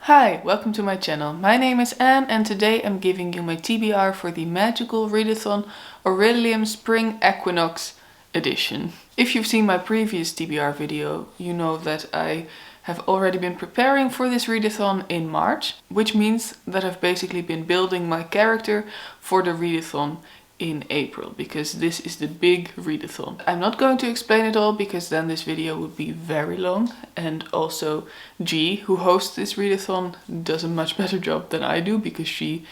Hi, welcome to my channel. My name is Anne and today I'm giving you my TBR for the Magical Readathon Orilium Spring Equinox edition. If you've seen my previous TBR video, you know that I have already been preparing for this readathon in March, which means that I've basically been building my character for the readathon in April, because this is the big readathon. I'm not going to explain it all because then this video would be very long, and also G, who hosts this readathon, does a much better job than I do because she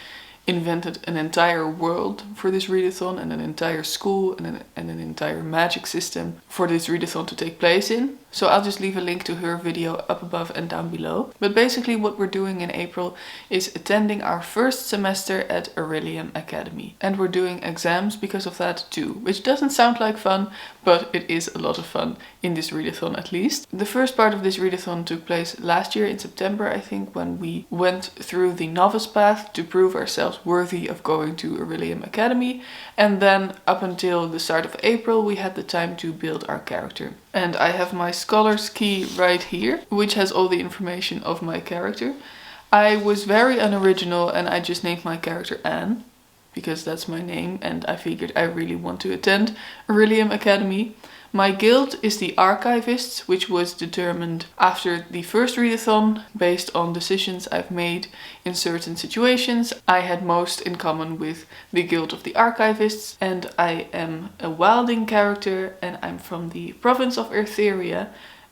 invented an entire world for this readathon and an entire school and an entire magic system for this readathon to take place in. So I'll just leave a link to her video up above and down below. But basically what we're doing in April is attending our first semester at Orilium Academy. And we're doing exams because of that too, which doesn't sound like fun, but it is a lot of fun in this readathon at least. The first part of this readathon took place last year in September, I think, when we went through the novice path to prove ourselves worthy of going to Orilium Academy. And then up until the start of April, we had the time to build our character. And I have my scholar's key right here, which has all the information of my character. I was very unoriginal and I just named my character Anne, because that's my name and I figured I really want to attend Orilium Academy. My guild is the Archivists, which was determined after the first readathon based on decisions I've made in certain situations. I had most in common with the Guild of the Archivists, and I am a wilding character and I'm from the province of Eartheria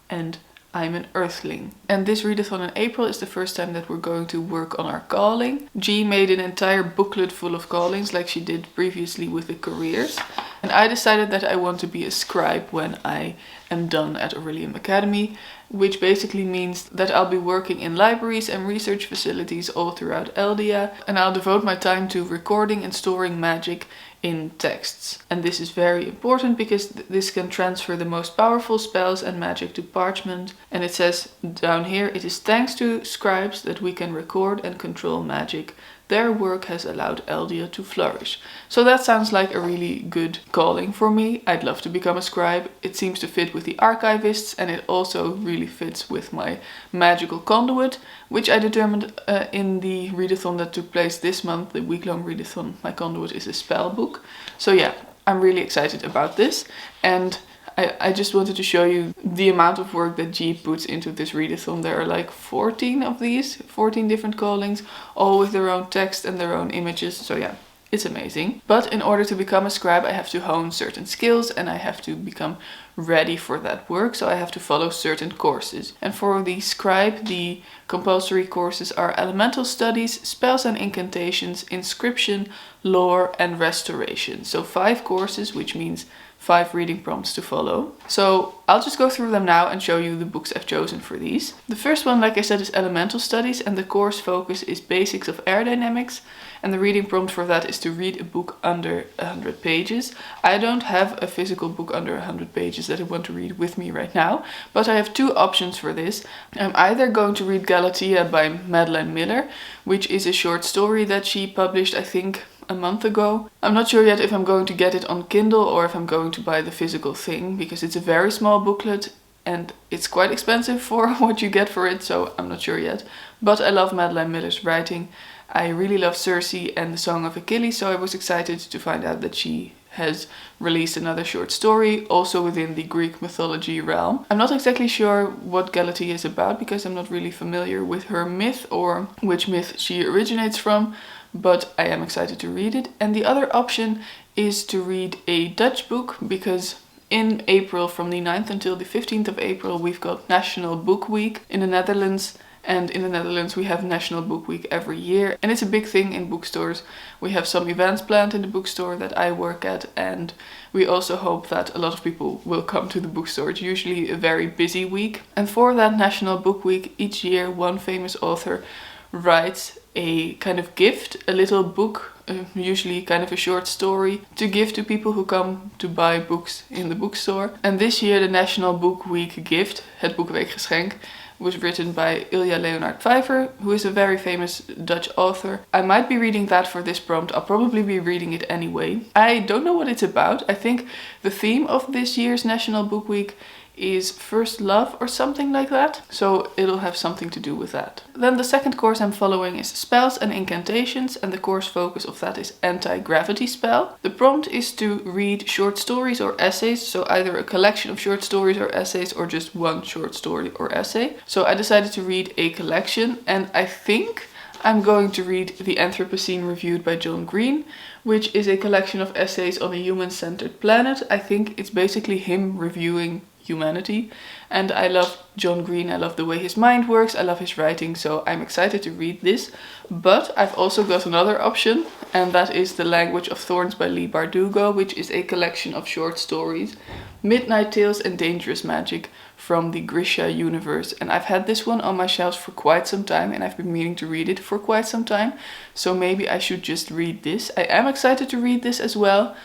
and I'm an earthling. And this readathon in April is the first time that we're going to work on our calling. G made an entire booklet full of callings like she did previously with the careers. And I decided that I want to be a scribe when I am done at Orilium Academy, which basically means that I'll be working in libraries and research facilities all throughout Eldia, and I'll devote my time to recording and storing magic in texts. And this is very important because this can transfer the most powerful spells and magic to parchment. And it says down here, it is thanks to scribes that we can record and control magic. Their work has allowed Eldia to flourish. So that sounds like a really good calling for me. I'd love to become a scribe. It seems to fit with the archivists and it also really fits with my magical conduit, which I determined in the readathon that took place this month, the week-long readathon. My conduit is a spell book. So yeah, I'm really excited about this. And I just wanted to show you the amount of work that G puts into this readathon. There are like 14 of these, 14 different callings, all with their own text and their own images. So yeah, it's amazing. But in order to become a scribe, I have to hone certain skills and I have to become ready for that work. So I have to follow certain courses. And for the scribe, the compulsory courses are elemental studies, spells and incantations, inscription, lore and restoration. So 5 courses, which means 5 reading prompts to follow. So I'll just go through them now and show you the books I've chosen for these. The first one, like I said, is Elemental Studies, and the course focus is Basics of Air Dynamics, and the reading prompt for that is to read a book under 100 pages. I don't have a physical book under 100 pages that I want to read with me right now, but I have 2 options for this. I'm either going to read Galatea by Madeline Miller, which is a short story that she published, I think, a month ago. I'm not sure yet if I'm going to get it on Kindle or if I'm going to buy the physical thing, because it's a very small booklet and it's quite expensive for what you get for it, so I'm not sure yet. But I love Madeline Miller's writing. I really love Circe and the Song of Achilles, so I was excited to find out that she has released another short story, also within the Greek mythology realm. I'm not exactly sure what Galatea is about because I'm not really familiar with her myth or which myth she originates from, but I am excited to read it. And the other option is to read a Dutch book, because in April, from the 9th until the 15th of April, we've got National Book Week in the Netherlands. And in the Netherlands we have National Book Week every year, and it's a big thing in bookstores. We have some events planned in the bookstore that I work at, and we also hope that a lot of people will come to the bookstore. It's usually a very busy week. And for that National Book Week, each year one famous author writes a kind of gift, a little book, usually kind of a short story, to give to people who come to buy books in the bookstore. And this year the National Book Week gift, het Boekenweekgeschenk, was written by Ilja Leonard Vijver, who is a very famous Dutch author. I might be reading that for this prompt. I'll probably be reading it anyway. I don't know what it's about. I think the theme of this year's National Book Week is First Love or something like that. So it'll have something to do with that. Then the second course I'm following is Spells and Incantations, and the course focus of that is Anti-Gravity Spell. The prompt is to read short stories or essays, so either a collection of short stories or essays or just one short story or essay. So I decided to read a collection, and I think I'm going to read The Anthropocene Reviewed by John Green, which is a collection of essays on a human-centered planet. I think it's basically him reviewing humanity, and I love John Green. I love the way his mind works, I love his writing, so I'm excited to read this. But I've also got another option, and that is The Language of Thorns by Leigh Bardugo, which is a collection of short stories, Midnight Tales and Dangerous Magic, from the Grisha universe. And I've had this one on my shelves for quite some time, and I've been meaning to read it for quite some time, so maybe I should just read this. I am excited to read this as well,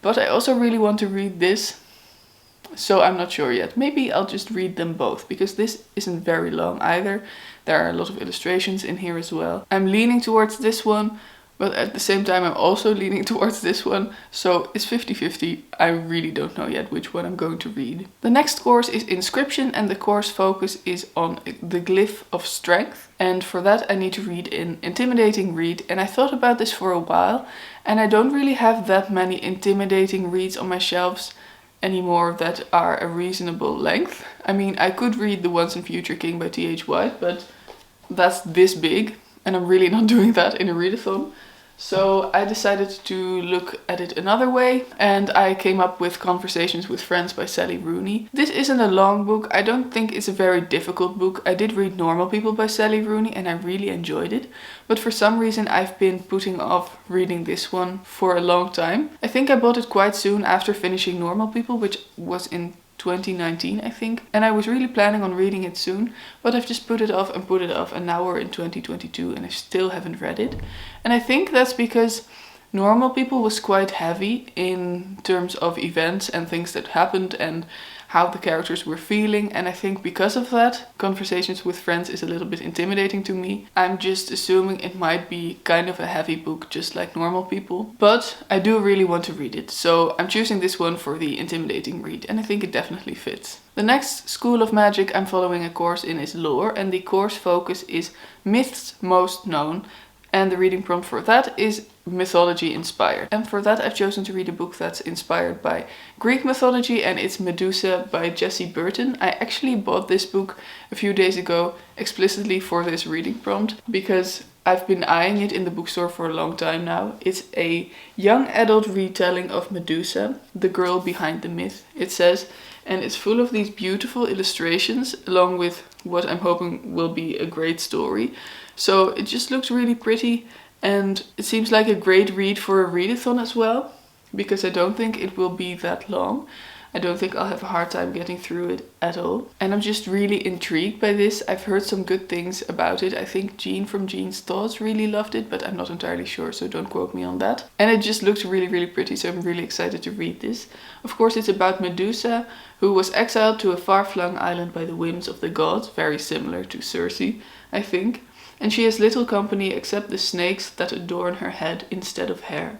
but I also really want to read this, so I'm not sure yet. Maybe I'll just read them both, because this isn't very long either. There are a lot of illustrations in here as well. I'm leaning towards this one, but at the same time I'm also leaning towards this one, so it's 50-50. I really don't know yet which one I'm going to read. The next course is Inscription, and the course focus is on the Glyph of Strength. And for that I need to read an intimidating read, and I thought about this for a while, and I don't really have that many intimidating reads on my shelves anymore that are a reasonable length. I mean, I could read The Once and Future King by T.H. White, but that's this big, and I'm really not doing that in a readathon. So I decided to look at it another way, and I came up with Conversations with Friends by Sally Rooney. This isn't a long book. I don't think it's a very difficult book. I did read Normal People by Sally Rooney and I really enjoyed it, but for some reason I've been putting off reading this one for a long time. I think I bought it quite soon after finishing Normal People, which was in 2019, I think, and I was really planning on reading it soon, but I've just put it off, and now we're in 2022 and I still haven't read it. And I think that's because Normal People was quite heavy in terms of events and things that happened and how the characters were feeling, and I think because of that, Conversations with Friends is a little bit intimidating to me. I'm just assuming it might be kind of a heavy book, just like Normal People, but I do really want to read it, so I'm choosing this one for the intimidating read, and I think it definitely fits. The next school of magic I'm following a course in is Lore, and the course focus is Myths Most Known, and the reading prompt for that is mythology inspired. And for that I've chosen to read a book that's inspired by Greek mythology, and it's Medusa by Jessie Burton. I actually bought this book a few days ago explicitly for this reading prompt, because I've been eyeing it in the bookstore for a long time now. It's a young adult retelling of Medusa, the girl behind the myth, it says, and it's full of these beautiful illustrations along with what I'm hoping will be a great story. So it just looks really pretty, and it seems like a great read for a readathon as well, because I don't think it will be that long. I don't think I'll have a hard time getting through it at all. And I'm just really intrigued by this. I've heard some good things about it. I think Jean from Jean's Thoughts really loved it, but I'm not entirely sure, so don't quote me on that. And it just looks really, really pretty, so I'm really excited to read this. Of course, it's about Medusa, who was exiled to a far-flung island by the whims of the gods, very similar to Circe, I think. And she has little company except the snakes that adorn her head instead of hair.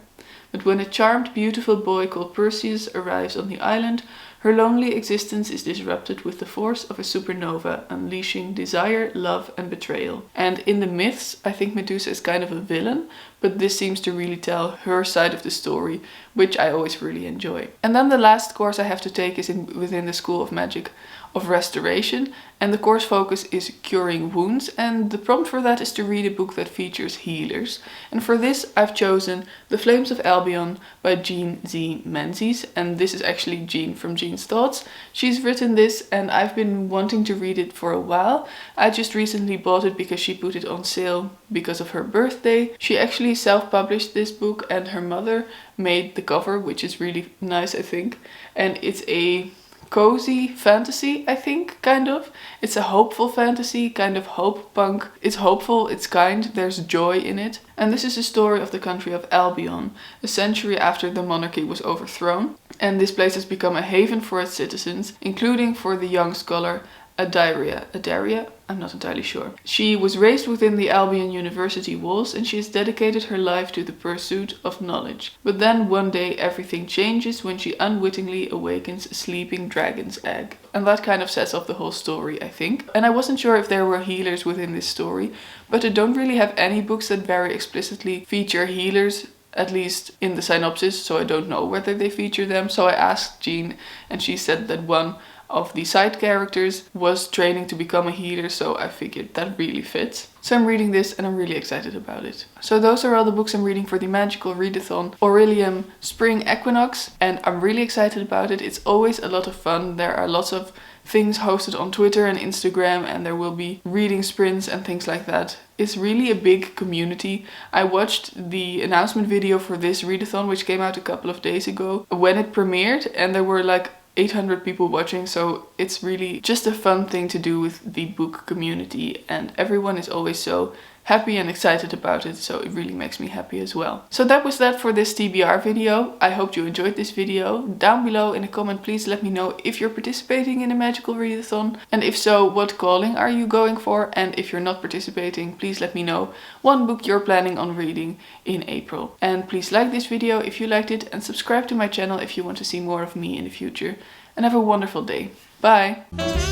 But when a charmed, beautiful boy called Perseus arrives on the island, her lonely existence is disrupted with the force of a supernova, unleashing desire, love, and betrayal. And in the myths, I think Medusa is kind of a villain, but this seems to really tell her side of the story, which I always really enjoy. And then the last course I have to take is within the School of Magic of Restoration, and the course focus is Curing Wounds, and the prompt for that is to read a book that features healers. And for this I've chosen The Flames of Albion by Jean Z. Menzies, and this is actually Jean from Jean's Thoughts. She's written this and I've been wanting to read it for a while. I just recently bought it because she put it on sale because of her birthday. She actually self-published this book and her mother made the cover, which is really nice, I think. And it's a cozy fantasy, I think, kind of. It's a hopeful fantasy, kind of hope punk. It's hopeful, it's kind, there's joy in it. And this is the story of the country of Albion, a century after the monarchy was overthrown. And this place has become a haven for its citizens, including for the young scholar Adaria? I'm not entirely sure. She was raised within the Albion University walls and she has dedicated her life to the pursuit of knowledge. But then one day everything changes when she unwittingly awakens a sleeping dragon's egg. And that kind of sets off the whole story, I think. And I wasn't sure if there were healers within this story, but I don't really have any books that very explicitly feature healers, at least in the synopsis, so I don't know whether they feature them. So I asked Jean and she said that one of the side characters was training to become a healer, so I figured that really fits. So I'm reading this and I'm really excited about it. So those are all the books I'm reading for the Magical Readathon Orilium Spring Equinox, and I'm really excited about it. It's always a lot of fun. There are lots of things hosted on Twitter and Instagram, and there will be reading sprints and things like that. It's really a big community. I watched the announcement video for this readathon, which came out a couple of days ago, when it premiered, and there were like 800 people watching, so it's really just a fun thing to do with the book community, and everyone is always so happy and excited about it, so it really makes me happy as well. So that was that for this TBR video. I hope you enjoyed this video. Down below in a comment please let me know if you're participating in a Magical Readathon, and if so, what calling are you going for, and if you're not participating, please let me know one book you're planning on reading in April. And please like this video if you liked it, and subscribe to my channel if you want to see more of me in the future. And have a wonderful day. Bye!